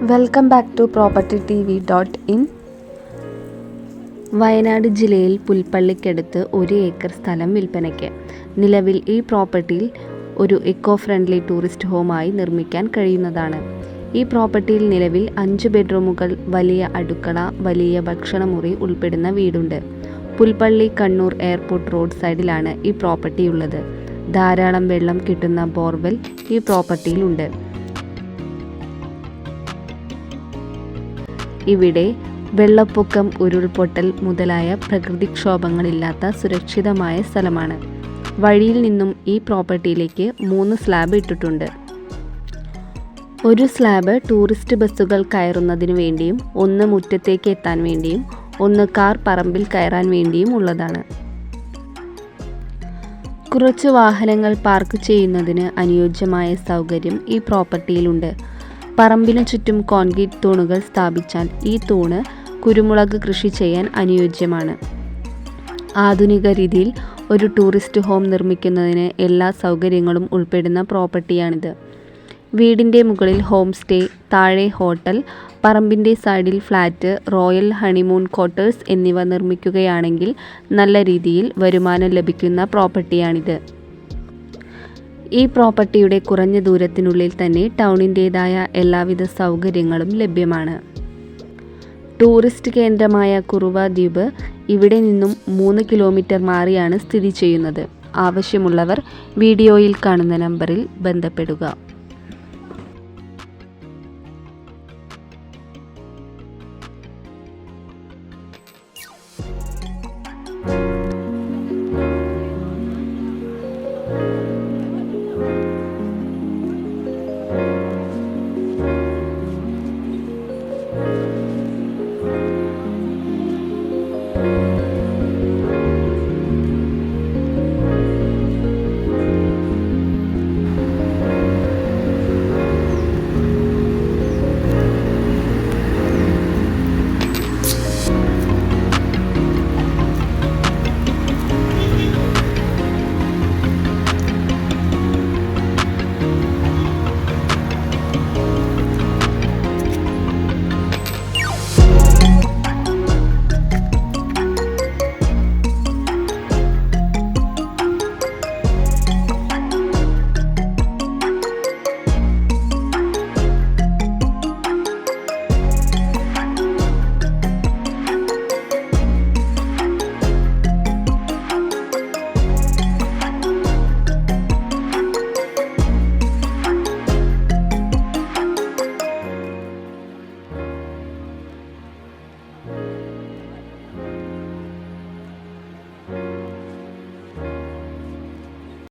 Welcome back to propertytv.in. Wayanad ജില്ലയിൽ പുൽപ്പള്ളിക്കടുത്ത് 1 acre സ്ഥലം വിൽപ്പനയ്ക്ക്. നിലവിൽ ഈ പ്രോപ്പർട്ടിയിൽ ഒരു ഇക്കോ ഫ്രണ്ട്ലി ടൂറിസ്റ്റ് ഹോമായി നിർമ്മിക്കാൻ കഴിയുന്നതാണ്. ഈ പ്രോപ്പർട്ടിയിൽ നിലവിൽ 5 ബെഡ്റൂമുകൾ, വലിയ അടുക്കള, വലിയ ഭക്ഷണമുറി ഉൾപ്പെടുന്ന വീടുണ്ട്. പുൽപ്പള്ളി കണ്ണൂർ എയർപോർട്ട് റോഡ് സൈഡിലാണ് ഈ പ്രോപ്പർട്ടി ഉള്ളത്. ധാരാളം വെള്ളം കിട്ടുന്ന ബോർവെൽ ഈ പ്രോപ്പർട്ടിയിലുണ്ട്. ഇവിടെ വെള്ളപ്പൊക്കം, ഉരുൾപൊട്ടൽ മുതലായ പ്രകൃതിക്ഷോഭങ്ങളില്ലാത്ത സുരക്ഷിതമായ സ്ഥലമാണ്. വഴിയിൽ നിന്നും ഈ പ്രോപ്പർട്ടിയിലേക്ക് 3 സ്ലാബ് ഇട്ടിട്ടുണ്ട്. ഒരു സ്ലാബ് ടൂറിസ്റ്റ് ബസ്സുകൾ കയറുന്നതിന് വേണ്ടിയും, 1 മുറ്റത്തേക്ക് എത്താൻ വേണ്ടിയും, 1 കാർ പറമ്പിൽ കയറാൻ വേണ്ടിയും ഉള്ളതാണ്. കുറച്ച് വാഹനങ്ങൾ പാർക്ക് ചെയ്യുന്നതിന് അനുയോജ്യമായ സൗകര്യം ഈ പ്രോപ്പർട്ടിയിലുണ്ട്. പറമ്പിനു ചുറ്റും കോൺക്രീറ്റ് തൂണുകൾ സ്ഥാപിച്ചാൽ ഈ തൂണ് കുരുമുളക് കൃഷി ചെയ്യാൻ അനുയോജ്യമാണ്. ആധുനിക രീതിയിൽ ഒരു ടൂറിസ്റ്റ് ഹോം നിർമ്മിക്കുന്നതിന് എല്ലാ സൗകര്യങ്ങളും ഉൾപ്പെടുന്ന പ്രോപ്പർട്ടിയാണിത്. വീടിൻ്റെ മുകളിൽ ഹോം സ്റ്റേ, താഴെ ഹോട്ടൽ, പറമ്പിൻ്റെ സൈഡിൽ ഫ്ലാറ്റ്, റോയൽ ഹണിമൂൺ ക്വാർട്ടേഴ്സ് എന്നിവ നിർമ്മിക്കുകയാണെങ്കിൽ നല്ല രീതിയിൽ വരുമാനം ലഭിക്കുന്ന പ്രോപ്പർട്ടിയാണിത്. ഈ പ്രോപ്പർട്ടിയുടെ കുറഞ്ഞ ദൂരത്തിനുള്ളിൽ തന്നെ ടൗണിൻ്റേതായ എല്ലാവിധ സൗകര്യങ്ങളും ലഭ്യമാണ്. ടൂറിസ്റ്റ് കേന്ദ്രമായ കുറുവ ദ്വീപ് ഇവിടെ നിന്നും 3 കിലോമീറ്റർ മാറിയാണ് സ്ഥിതി ചെയ്യുന്നത്. ആവശ്യമുള്ളവർ വീഡിയോയിൽ കാണുന്ന നമ്പറിൽ ബന്ധപ്പെടുക.